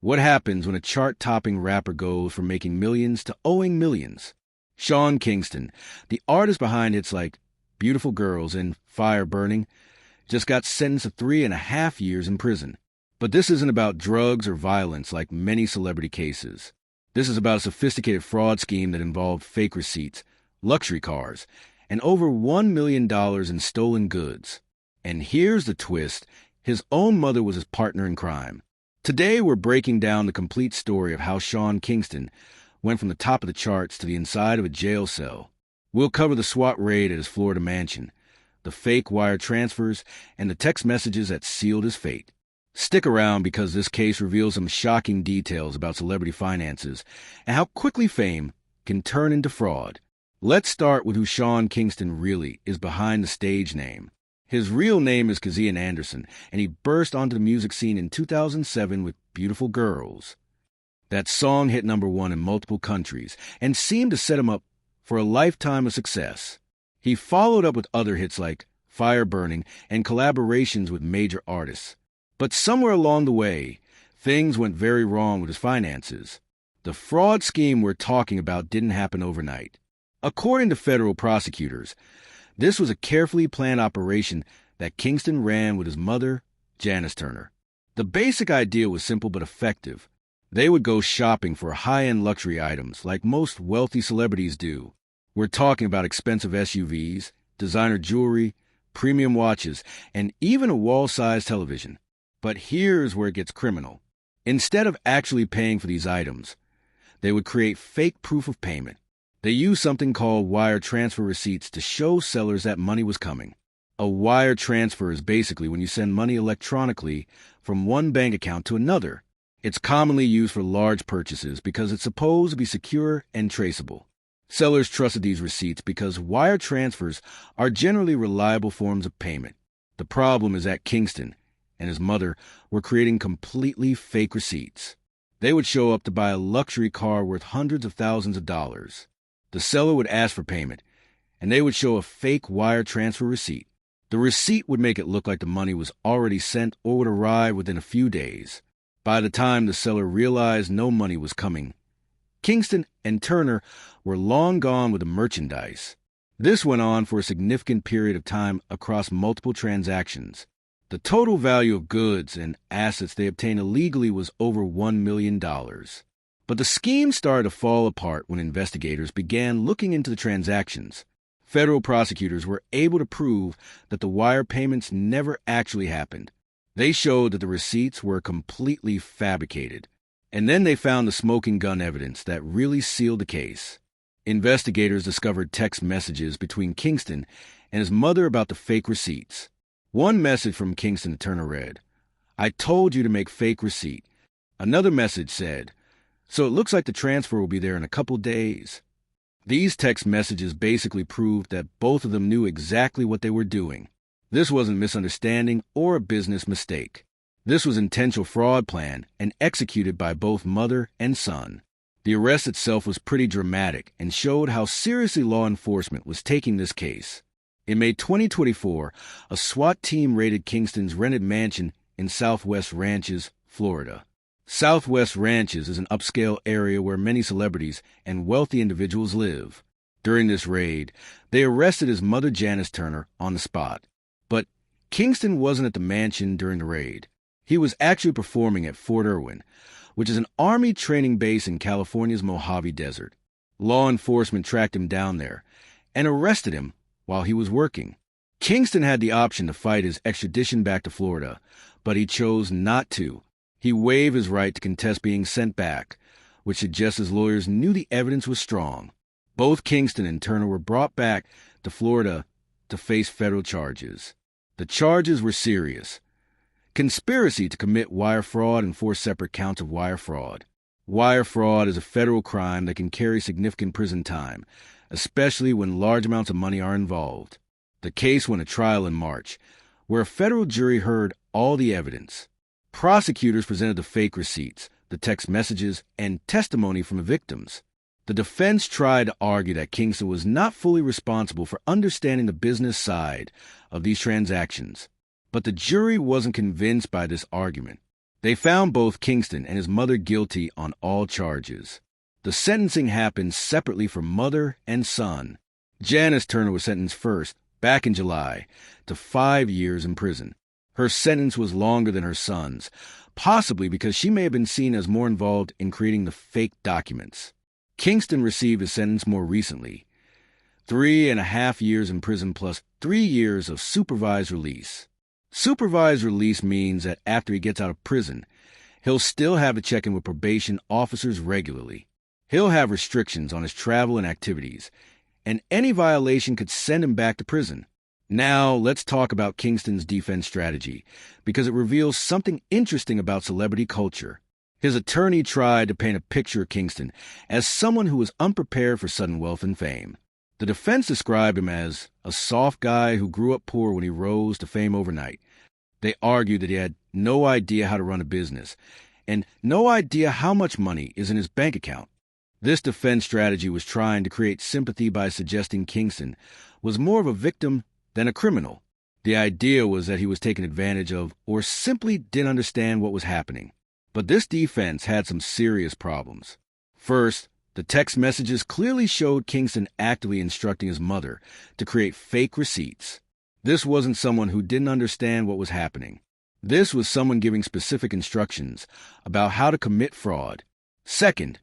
What happens when a chart-topping rapper goes from making millions to owing millions? Sean Kingston, the artist behind hits like Beautiful Girls and Fire Burning, just got sentenced to 3.5 years in prison. But this isn't about drugs or violence like many celebrity cases. This is about a sophisticated fraud scheme that involved fake receipts, luxury cars, and over $1 million in stolen goods. And here's the twist. His own mother was his partner in crime. Today, we're breaking down the complete story of how Sean Kingston went from the top of the charts to the inside of a jail cell. We'll cover the SWAT raid at his Florida mansion, the fake wire transfers, and the text messages that sealed his fate. Stick around because this case reveals some shocking details about celebrity finances and how quickly fame can turn into fraud. Let's start with who Sean Kingston really is behind the stage name. His real name is Kazian Anderson, and he burst onto the music scene in 2007 with Beautiful Girls. That song hit #1 in multiple countries and seemed to set him up for a lifetime of success. He followed up with other hits like Fire Burning and collaborations with major artists. But somewhere along the way, things went very wrong with his finances. The fraud scheme we're talking about didn't happen overnight. According to federal prosecutors, this was a carefully planned operation that Kingston ran with his mother, Janice Turner. The basic idea was simple but effective. They would go shopping for high-end luxury items like most wealthy celebrities do. We're talking about expensive SUVs, designer jewelry, premium watches, and even a wall-sized television. But here's where it gets criminal. Instead of actually paying for these items, they would create fake proof of payment. They used something called wire transfer receipts to show sellers that money was coming. A wire transfer is basically when you send money electronically from one bank account to another. It's commonly used for large purchases because it's supposed to be secure and traceable. Sellers trusted these receipts because wire transfers are generally reliable forms of payment. The problem is that Kingston and his mother were creating completely fake receipts. They would show up to buy a luxury car worth hundreds of thousands of dollars. The seller would ask for payment, and they would show a fake wire transfer receipt. The receipt would make it look like the money was already sent or would arrive within a few days. By the time the seller realized no money was coming, Kingston and Turner were long gone with the merchandise. This went on for a significant period of time across multiple transactions. The total value of goods and assets they obtained illegally was over $1 million. But the scheme started to fall apart when investigators began looking into the transactions. Federal prosecutors were able to prove that the wire payments never actually happened. They showed that the receipts were completely fabricated. And then they found the smoking gun evidence that really sealed the case. Investigators discovered text messages between Kingston and his mother about the fake receipts. One message from Kingston to Turner read, "I told you to make fake receipt." Another message said, "So it looks like the transfer will be there in a couple days." These text messages basically proved that both of them knew exactly what they were doing. This wasn't misunderstanding or a business mistake. This was intentional fraud plan and executed by both mother and son. The arrest itself was pretty dramatic and showed how seriously law enforcement was taking this case. In May 2024, a SWAT team raided Kingston's rented mansion in Southwest Ranches, Florida. Southwest Ranches is an upscale area where many celebrities and wealthy individuals live. During this raid, they arrested his mother Janice Turner on the spot. But Kingston wasn't at the mansion during the raid. He was actually performing at Fort Irwin, which is an Army training base in California's Mojave Desert. Law enforcement tracked him down there and arrested him while he was working. Kingston had the option to fight his extradition back to Florida, but he chose not to. He waived his right to contest being sent back, which suggests his lawyers knew the evidence was strong. Both Kingston and Turner were brought back to Florida to face federal charges. The charges were serious. Conspiracy to commit wire fraud and 4 separate counts of wire fraud. Wire fraud is a federal crime that can carry significant prison time, especially when large amounts of money are involved. The case went to trial in March, where a federal jury heard all the evidence. Prosecutors presented the fake receipts, the text messages, and testimony from the victims. The defense tried to argue that Kingston was not fully responsible for understanding the business side of these transactions. But the jury wasn't convinced by this argument. They found both Kingston and his mother guilty on all charges. The sentencing happened separately for mother and son. Janice Turner was sentenced first, back in July, to 5 years in prison. Her sentence was longer than her son's, possibly because she may have been seen as more involved in creating the fake documents. Kingston received his sentence more recently, 3.5 years in prison plus 3 years of supervised release. Supervised release means that after he gets out of prison, he'll still have to check in with probation officers regularly. He'll have restrictions on his travel and activities, and any violation could send him back to prison. Now, let's talk about Kingston's defense strategy, because it reveals something interesting about celebrity culture. His attorney tried to paint a picture of Kingston as someone who was unprepared for sudden wealth and fame. The defense described him as a soft guy who grew up poor when he rose to fame overnight. They argued that he had no idea how to run a business and no idea how much money is in his bank account. This defense strategy was trying to create sympathy by suggesting Kingston was more of a victim than a criminal. The idea was that he was taken advantage of or simply didn't understand what was happening. But this defense had some serious problems. First, the text messages clearly showed Kingston actively instructing his mother to create fake receipts. This wasn't someone who didn't understand what was happening. This was someone giving specific instructions about how to commit fraud. Second,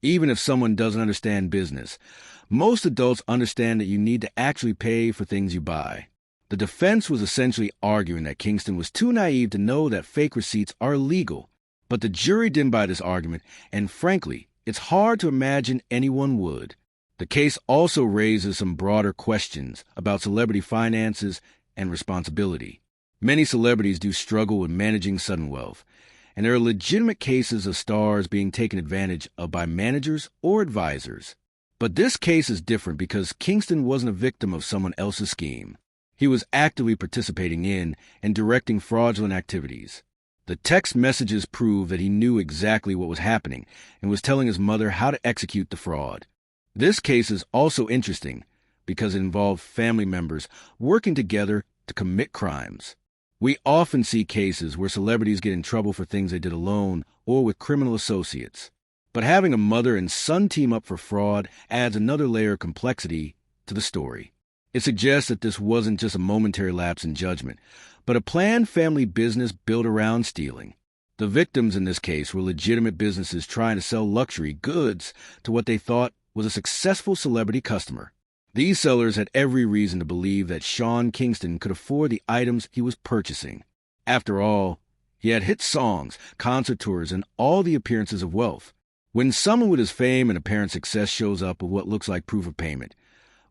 even if someone doesn't understand business, most adults understand that you need to actually pay for things you buy. The defense was essentially arguing that Kingston was too naive to know that fake receipts are illegal. But the jury didn't buy this argument, and frankly, it's hard to imagine anyone would. The case also raises some broader questions about celebrity finances and responsibility. Many celebrities do struggle with managing sudden wealth, and there are legitimate cases of stars being taken advantage of by managers or advisors. But this case is different because Kingston wasn't a victim of someone else's scheme. He was actively participating in and directing fraudulent activities. The text messages prove that he knew exactly what was happening and was telling his mother how to execute the fraud. This case is also interesting because it involved family members working together to commit crimes. We often see cases where celebrities get in trouble for things they did alone or with criminal associates. But having a mother and son team up for fraud adds another layer of complexity to the story. It suggests that this wasn't just a momentary lapse in judgment, but a planned family business built around stealing. The victims in this case were legitimate businesses trying to sell luxury goods to what they thought was a successful celebrity customer. These sellers had every reason to believe that Sean Kingston could afford the items he was purchasing. After all, he had hit songs, concert tours, and all the appearances of wealth. When someone with his fame and apparent success shows up with what looks like proof of payment,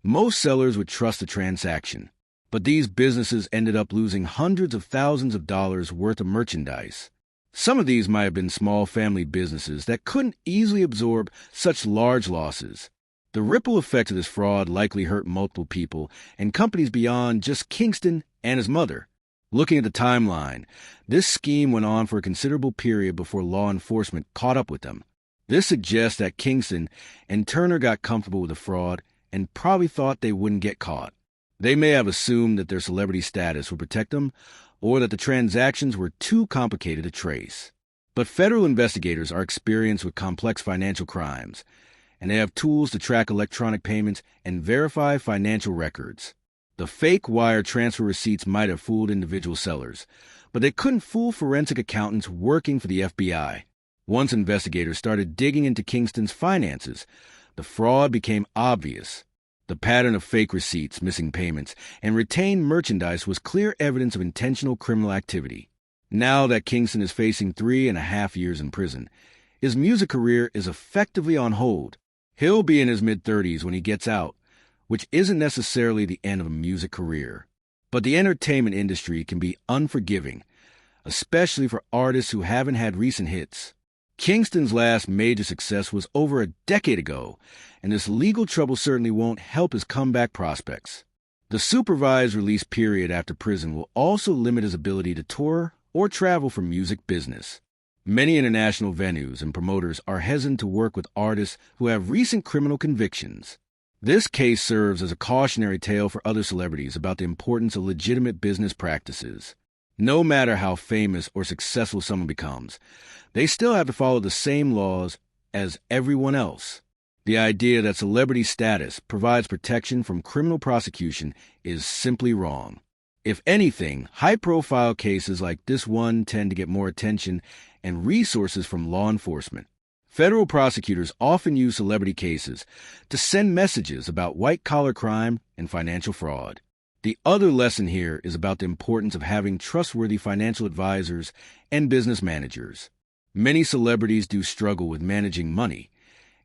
most sellers would trust the transaction. But these businesses ended up losing hundreds of thousands of dollars worth of merchandise. Some of these might have been small family businesses that couldn't easily absorb such large losses. The ripple effect of this fraud likely hurt multiple people and companies beyond just Kingston and his mother. Looking at the timeline, this scheme went on for a considerable period before law enforcement caught up with them. This suggests that Kingston and Turner got comfortable with the fraud and probably thought they wouldn't get caught. They may have assumed that their celebrity status would protect them, or that the transactions were too complicated to trace. But federal investigators are experienced with complex financial crimes, and they have tools to track electronic payments and verify financial records. The fake wire transfer receipts might have fooled individual sellers, but they couldn't fool forensic accountants working for the FBI. Once investigators started digging into Kingston's finances, the fraud became obvious. The pattern of fake receipts, missing payments, and retained merchandise was clear evidence of intentional criminal activity. Now that Kingston is facing 3.5 years in prison, his music career is effectively on hold. He'll be in his mid-30s when he gets out, which isn't necessarily the end of a music career. But the entertainment industry can be unforgiving, especially for artists who haven't had recent hits. Kingston's last major success was over a decade ago, and this legal trouble certainly won't help his comeback prospects. The supervised release period after prison will also limit his ability to tour or travel for music business. Many international venues and promoters are hesitant to work with artists who have recent criminal convictions. This case serves as a cautionary tale for other celebrities about the importance of legitimate business practices. No matter how famous or successful someone becomes, they still have to follow the same laws as everyone else. The idea that celebrity status provides protection from criminal prosecution is simply wrong. If anything, high-profile cases like this one tend to get more attention and resources from law enforcement. Federal prosecutors often use celebrity cases to send messages about white-collar crime and financial fraud. The other lesson here is about the importance of having trustworthy financial advisors and business managers. Many celebrities do struggle with managing money,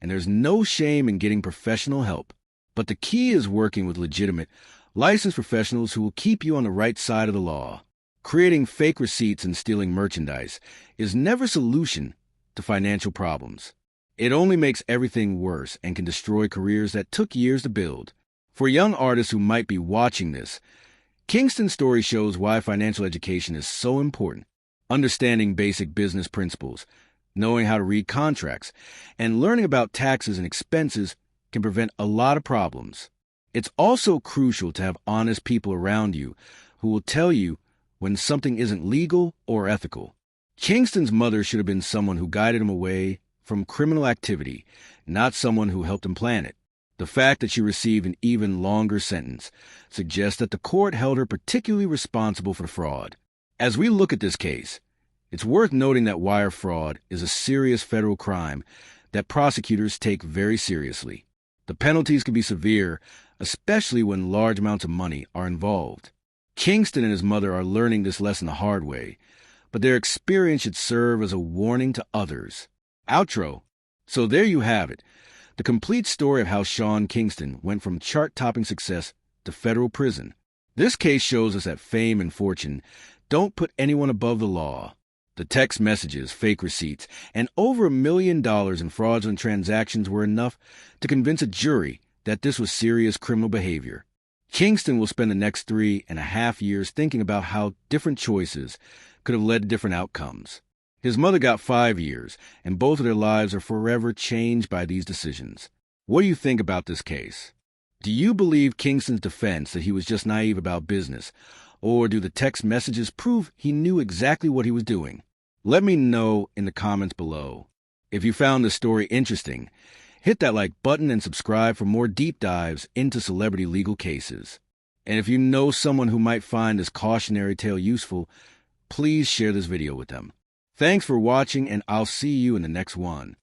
and there's no shame in getting professional help. But the key is working with legitimate, licensed professionals who will keep you on the right side of the law. Creating fake receipts and stealing merchandise is never a solution to financial problems. It only makes everything worse and can destroy careers that took years to build. For young artists who might be watching this, Kingston's story shows why financial education is so important. Understanding basic business principles, knowing how to read contracts, and learning about taxes and expenses can prevent a lot of problems. It's also crucial to have honest people around you who will tell you when something isn't legal or ethical. Kingston's mother should have been someone who guided him away from criminal activity, not someone who helped him plan it. The fact that she received an even longer sentence suggests that the court held her particularly responsible for the fraud. As we look at this case, it's worth noting that wire fraud is a serious federal crime that prosecutors take very seriously. The penalties can be severe, especially when large amounts of money are involved. Kingston and his mother are learning this lesson the hard way, but their experience should serve as a warning to others. Outro. So there you have it, the complete story of how Sean Kingston went from chart-topping success to federal prison. This case shows us that fame and fortune don't put anyone above the law. The text messages, fake receipts, and over $1 million in fraudulent transactions were enough to convince a jury that this was serious criminal behavior. Kingston will spend the next 3.5 years thinking about how different choices could have led to different outcomes. His mother got 5 years, and both of their lives are forever changed by these decisions. What do you think about this case? Do you believe Kingston's defense that he was just naive about business, or do the text messages prove he knew exactly what he was doing? Let me know in the comments below. If you found this story interesting, hit that like button and subscribe for more deep dives into celebrity legal cases. And if you know someone who might find this cautionary tale useful, please share this video with them. Thanks for watching, and I'll see you in the next one.